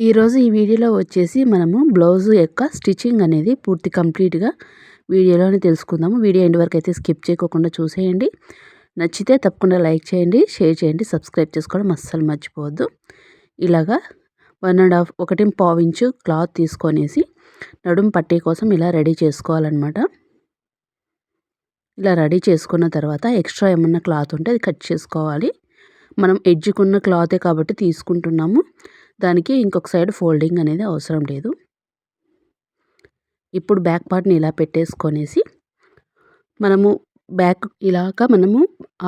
ఈరోజు ఈ వీడియోలో వచ్చేసి మనము బ్లౌజ్ యొక్క స్టిచ్చింగ్ అనేది పూర్తి కంప్లీట్గా వీడియోలోనే తెలుసుకుందాము. వీడియో ఎండ్ వరకు అయితే స్కిప్ చేయకుండా చూసేయండి. నచ్చితే తప్పకుండా లైక్ చేయండి, షేర్ చేయండి, సబ్స్క్రైబ్ చేసుకోవడం అస్సలు మర్చిపోవద్దు. ఇలాగా 1.5 ఇంచు క్లాత్ తీసుకొనేసి నడుము పట్టీ కోసం ఇలా రెడీ చేసుకోవాలన్నమాట. ఇలా రెడీ చేసుకున్న తర్వాత ఎక్స్ట్రా ఏమన్నా క్లాత్ ఉంటే అది కట్ చేసుకోవాలి. మనం ఎడ్జ్కున్న క్లాతే కాబట్టి తీసుకుంటున్నాము. దానికి ఇంకొక సైడ్ ఫోల్డింగ్ అనేది అవసరం లేదు. ఇప్పుడు బ్యాక్ పార్ట్ని ఇలా పెట్టేసుకొనేసి మనము బ్యాక్ ఇలాగా మనము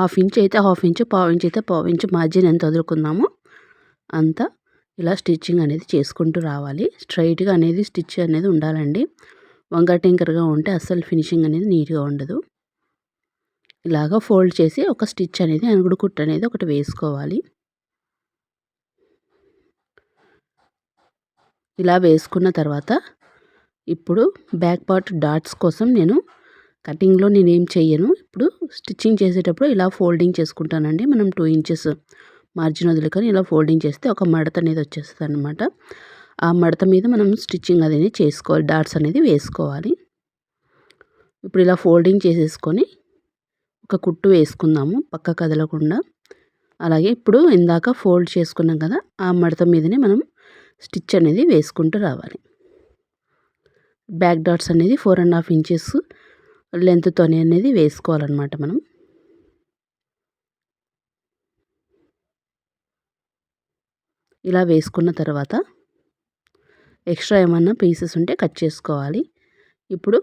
1/2 ఇంచ్ అయితే 1/2 ఇంచ్, 1/4 ఇంచ్ అయితే 1/4 ఇంచ్ మార్జిన్ ఎంత వదులుకున్నామో అంత ఇలా స్టిచ్చింగ్ అనేది చేసుకుంటూ రావాలి. స్ట్రైట్గా అనేది స్టిచ్ అనేది ఉండాలండి. వంకర టింకరగా ఉంటే అస్సలు ఫినిషింగ్ అనేది నీట్గా ఉండదు. ఇలాగా ఫోల్డ్ చేసి ఒక స్టిచ్ అనేది అణుగుడు కుట్టు అనేది ఒకటి వేసుకోవాలి. ఇలా వేసుకున్న తర్వాత ఇప్పుడు బ్యాక్ పార్ట్ డాట్స్ కోసం నేను కటింగ్లో నేనేం చెయ్యను. ఇప్పుడు స్టిచ్చింగ్ చేసేటప్పుడు ఇలా ఫోల్డింగ్ చేసుకుంటానండి. మనం 2 ఇంచెస్ మార్జిన్ వదులుకొని ఇలా ఫోల్డింగ్ చేస్తే ఒక మడత అనేది వచ్చేస్తుంది అనమాట. ఆ మడత మీద మనం స్టిచ్చింగ్ అనేది చేసుకోవాలి, డాట్స్ అనేది వేసుకోవాలి. ఇప్పుడు ఇలా ఫోల్డింగ్ చేసేసుకొని ఒక కుట్టు వేసుకుందాము పక్క కదలకుండా. అలాగే ఇప్పుడు ఇందాక ఫోల్డ్ చేసుకున్నాం కదా, ఆ మడత మీదనే మనం స్టిచ్ అనేది వేసుకుంటూ రావాలి. బ్యాక్ డాట్స్ అనేది 4.5 ఇంచెస్ లెంత్తోనే అనేది వేసుకోవాలన్నమాట మనం. ఇలా వేసుకున్న తర్వాత ఎక్స్ట్రా ఏమన్నా పీసెస్ ఉంటే కట్ చేసుకోవాలి. ఇప్పుడు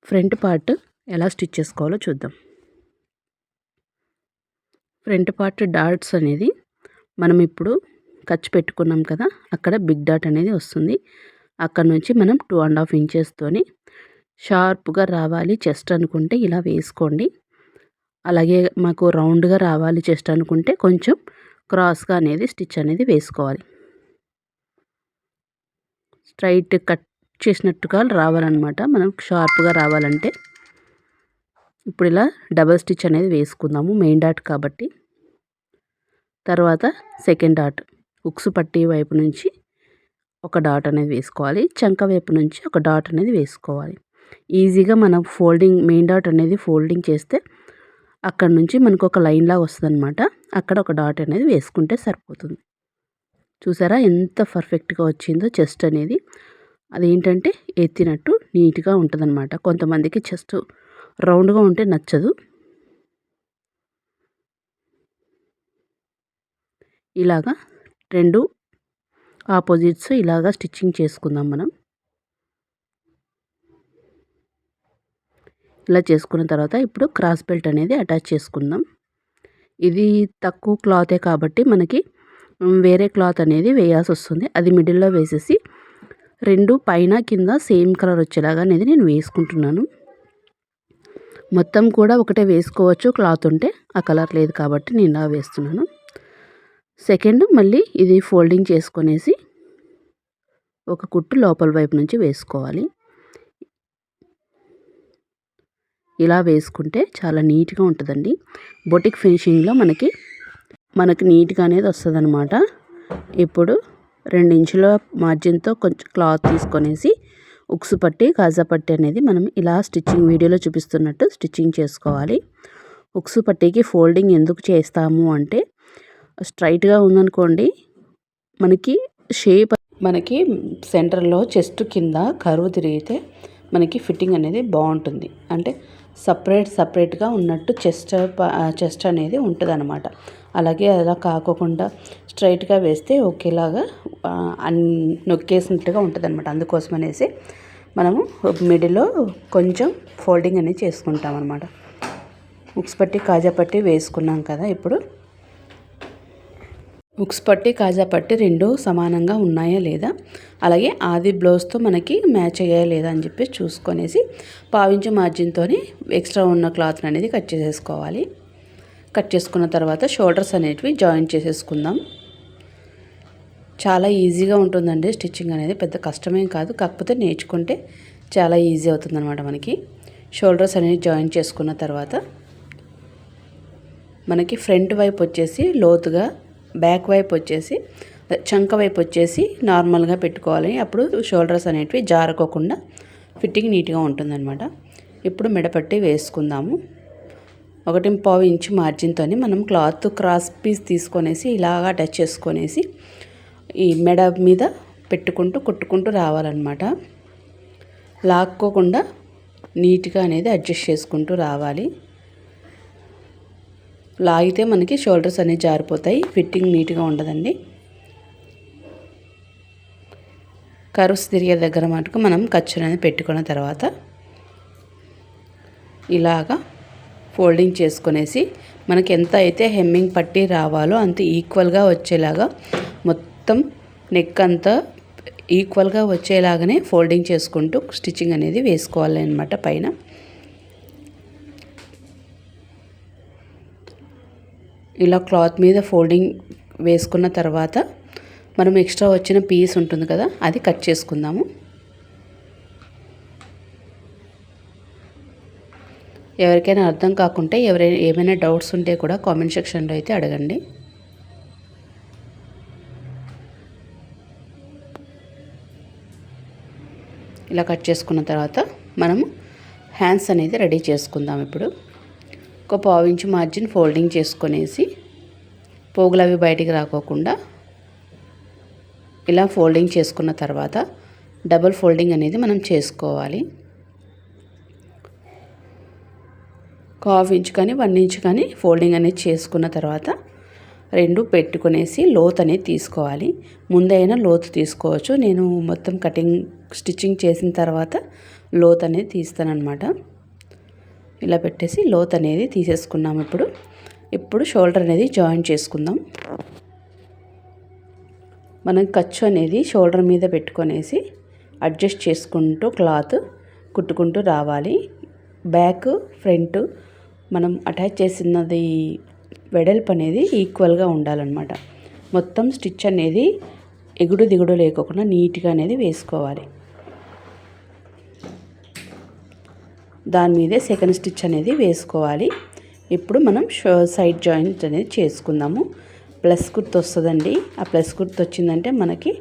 ఫ్రంట్ పార్ట్ ఎలా స్టిచ్ చేసుకోవాలో చూద్దాం. ఫ్రంట్ పార్ట్ డాట్స్ అనేది మనం ఇప్పుడు ఖర్చు పెట్టుకున్నాం కదా, అక్కడ బిగ్ డాట్ అనేది వస్తుంది. అక్కడ నుంచి మనం 2.5 ఇంచెస్తోని షార్ప్గా రావాలి చెస్ట్ అనుకుంటే ఇలా వేసుకోండి. అలాగే మాకు రౌండ్గా రావాలి చెస్ట్ అనుకుంటే కొంచెం క్రాస్గా అనేది స్టిచ్ అనేది వేసుకోవాలి. స్ట్రైట్ కట్ చేసినట్టుగా రావాలన్నమాట మనం షార్ప్గా రావాలంటే. ఇప్పుడు ఇలా డబల్ స్టిచ్ అనేది వేసుకుందాము మెయిన్ డాట్ కాబట్టి. తర్వాత సెకండ్ డాట్ ఉక్సు పట్టీ వైపు నుంచి ఒక డాట్ అనేది వేసుకోవాలి. చంక వైపు నుంచి ఒక డాట్ అనేది వేసుకోవాలి. ఈజీగా మనం ఫోల్డింగ్ మెయిన్ డాట్ అనేది ఫోల్డింగ్ చేస్తే అక్కడ నుంచి మనకు ఒక లైన్ లాగా వస్తుందన్నమాట. అక్కడ ఒక డాట్ అనేది వేసుకుంటే సరిపోతుంది. చూసారా ఎంత పర్ఫెక్ట్గా వచ్చిందో చెస్ట్ అనేది. అదేంటంటే ఎత్తినట్టు నీట్గా ఉంటుందన్నమాట. కొంతమందికి చెస్ట్ రౌండ్గా ఉంటే నచ్చదు. ఇలాగా 2 ఆపోజిట్స్ ఇలాగా స్టిచ్చింగ్ చేసుకుందాం మనం. ఇలా చేసుకున్న తర్వాత ఇప్పుడు క్రాస్ బెల్ట్ అనేది అటాచ్ చేసుకుందాం. ఇది తక్కువ క్లాతే కాబట్టి మనకి వేరే క్లాత్ అనేది వేయాల్సి వస్తుంది. అది మిడిల్లో వేసేసి 2 పైన కింద సేమ్ కలర్ వచ్చేలాగా అనేది నేను వేసుకుంటున్నాను. మొత్తం కూడా ఒకటే వేసుకోవచ్చు క్లాత్ ఉంటే, ఆ కలర్ లేదు కాబట్టి నేను ఇలా వేస్తున్నాను. సెకండ్ మళ్ళీ ఇది ఫోల్డింగ్ చేసుకొనేసి ఒక కుట్టు లోపల వైపు నుంచి వేసుకోవాలి. ఇలా వేసుకుంటే చాలా నీట్గా ఉంటుందండి. బొటిక్ ఫినిషింగ్లో మనకి నీట్గా అనేది వస్తుందన్నమాట. ఇప్పుడు 2 ఇంచుల మార్జిన్తో కొంచెం క్లాత్ తీసుకొనేసి ఉక్సు పట్టి కాజా పట్టి అనేది మనం ఇలా స్టిచ్చింగ్ వీడియోలో చూపిస్తున్నట్టు స్టిచ్చింగ్ చేసుకోవాలి. ఉక్సు పట్టీకి ఫోల్డింగ్ ఎందుకు చేస్తాము అంటే స్ట్రైట్గా ఉందనుకోండి మనకి షేప్ మనకి సెంటర్లో చెస్ట్ కింద కరువు తిరిగితే మనకి ఫిట్టింగ్ అనేది బాగుంటుంది. అంటే సపరేట్గా ఉన్నట్టు చెస్ట్ అనేది ఉంటుంది అనమాట. అలాగే అలా కాకోకుండా స్ట్రైట్గా వేస్తే ఒకేలాగా నొక్కేసినట్టుగా ఉంటుంది అనమాట. అందుకోసం అనేసి మనము మిడిల్లో కొంచెం ఫోల్డింగ్ అనేది చేసుకుంటాం అనమాట. ఉక్స్ పట్టి కాజా పట్టి వేసుకున్నాం కదా. ఇప్పుడు ఉక్స్ పట్టి కాజా పట్టి 2 సమానంగా ఉన్నాయా లేదా, అలాగే ఆది బ్లౌజ్తో మనకి మ్యాచ్ అయ్యాయా లేదా అని చెప్పి చూసుకొనేసి 1/4 ఇంచు మార్జిన్తో ఎక్స్ట్రా ఉన్న క్లాత్ అనేది కట్ చేసేసుకోవాలి. కట్ చేసుకున్న తర్వాత షోల్డర్స్ అనేటివి జాయిన్ చేసేసుకుందాం. చాలా ఈజీగా ఉంటుందండి స్టిచ్చింగ్ అనేది, పెద్ద కష్టమేం కాదు. కాకపోతే నేర్చుకుంటే చాలా ఈజీ అవుతుందన్నమాట మనకి. షోల్డర్స్ అనేవి జాయిన్ చేసుకున్న తర్వాత మనకి ఫ్రంట్ వైపు వచ్చేసి లోతుగా, బ్యాక్ వైపు వచ్చేసి చంక వైపు వచ్చేసి నార్మల్గా పెట్టుకోవాలి. అప్పుడు షోల్డర్స్ అనేటివి జారుకోకుండా ఫిట్టింగ్ నీట్గా ఉంటుందన్నమాట. ఇప్పుడు మెడపట్టి వేసుకుందాము. 1.5 ఇంచ్ మార్జిన్తో మనం క్లాత్ క్రాస్ పీస్ తీసుకొనేసి ఇలాగా అటాచ్ చేసుకొనేసి ఈ మెడ మీద పెట్టుకుంటూ కుట్టుకుంటూ రావాలన్నమాట. లాక్కోకుండా నీట్గా అనేది అడ్జస్ట్ చేసుకుంటూ రావాలి. లాగితే మనకి షోల్డర్స్ అనేవి జారిపోతాయి, ఫిట్టింగ్ నీట్గా ఉండదండి. కర్వ్స్ తిరిగే దగ్గర మటుకు మనం ఖర్చు అనేది పెట్టుకున్న తర్వాత ఇలాగా ఫోల్డింగ్ చేసుకొనేసి మనకి ఎంత అయితే హెమ్మింగ్ పట్టి రావాలో అంత ఈక్వల్గా వచ్చేలాగా మొత్తం నెక్ అంతా ఈక్వల్గా వచ్చేలాగానే ఫోల్డింగ్ చేసుకుంటూ స్టిచ్చింగ్ అనేది వేసుకోవాలి అన్నమాట. పైన ఇలా క్లాత్ మీద ఫోల్డింగ్ వేసుకున్న తర్వాత మనం ఎక్స్ట్రా వచ్చిన పీస్ ఉంటుంది కదా, అది కట్ చేసుకుందాము. ఎవరికైనా అర్థం కాకుంటే ఏమైనా డౌట్స్ ఉంటే కూడా కామెంట్ సెక్షన్లో అయితే అడగండి. ఇలా కట్ చేసుకున్న తర్వాత మనము హ్యాండ్స్ అనేది రెడీ చేసుకుందాం. ఇప్పుడు ఒక 1/2 ఇంచ్ మార్జిన్ ఫోల్డింగ్ చేసుకొనేసి పోగులు అవి బయటికి రాకోకుండా ఇలా ఫోల్డింగ్ చేసుకున్న తర్వాత డబుల్ ఫోల్డింగ్ అనేది మనం చేసుకోవాలి. 1/2 ఇంచ్ కానీ 1 ఇంచ్ కానీ ఫోల్డింగ్ అనేది చేసుకున్న తర్వాత రెండు పెట్టుకునేసి లోత్ అనేది తీసుకోవాలి. ముందైనా లోతు తీసుకోవచ్చు, నేను మొత్తం స్టిచ్చింగ్ చేసిన తర్వాత లోత్ అనేది తీస్తానన్నమాట. ఇలా పెట్టేసి లోత్ అనేది తీసేసుకున్నాం. ఇప్పుడు షోల్డర్ అనేది జాయిన్ చేసుకుందాం. మనం ఖర్చు అనేది షోల్డర్ మీద పెట్టుకొనేసి అడ్జస్ట్ చేసుకుంటూ క్లాత్ కుట్టుకుంటూ రావాలి. బ్యాక్ ఫ్రంట్ మనం అటాచ్ చేసినది వెడల్పు అనేది ఈక్వల్గా ఉండాలన్నమాట. మొత్తం స్టిచ్ అనేది ఎగుడు దిగుడు లేకోకుండా నీట్గా అనేది వేసుకోవాలి. దాని మీదే సెకండ్ స్టిచ్ అనేది వేసుకోవాలి. ఇప్పుడు మనం సైడ్ జాయింట్ అనేది చేసుకుందాము. ప్లస్ కుర్తు వస్తుందండి. ఆ ప్లస్ కుర్తు వచ్చిందంటే మనకి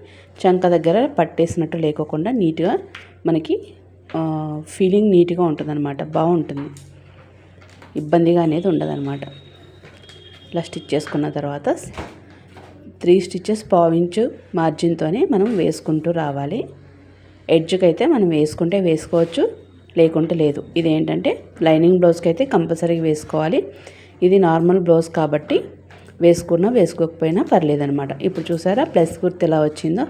చంక దగ్గర పట్టేసినట్టు లేకోకుండా నీట్గా మనకి ఫీలింగ్ నీట్గా ఉంటుందన్నమాట. బాగుంటుంది, ఇబ్బందిగా అనేది ఉండదన్నమాట. ఇలా స్టిచ్ చేసుకున్న తర్వాత 3 స్టిచెస్ 1/2 ఇంచ్ మార్జిన్తోనే మనం వేసుకుంటూ రావాలి. ఎడ్జ్కి అయితే మనం వేసుకుంటే వేసుకోవచ్చు, లేకుంటే లేదు. ఇదేంటంటే లైనింగ్ బ్లౌజ్కి అయితే కంపల్సరీగా వేసుకోవాలి. ఇది నార్మల్ బ్లౌజ్ కాబట్టి వేసుకున్నా వేసుకోకపోయినా పర్లేదనమాట. ఇప్పుడు చూసారా ప్లస్ కుర్త్ ఎలా వచ్చిందో,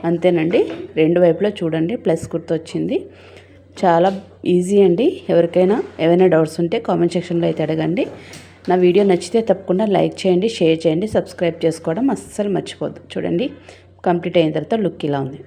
అంతేనండి. రెండు వైపులా చూడండి ప్లస్ కుర్త్ వచ్చింది. చాలా ఈజీ అండి. ఎవరికైనా ఏమైనా డౌట్స్ ఉంటే కామెంట్ సెక్షన్లో అయితే అడగండి. నా వీడియో నచ్చితే తప్పకుండా లైక్ చేయండి, షేర్ చేయండి, సబ్స్క్రైబ్ చేసుకోవడం అస్సలు మర్చిపోద్దు. చూడండి కంప్లీట్ అయిన తర్వాత లుక్ ఇలా ఉంది.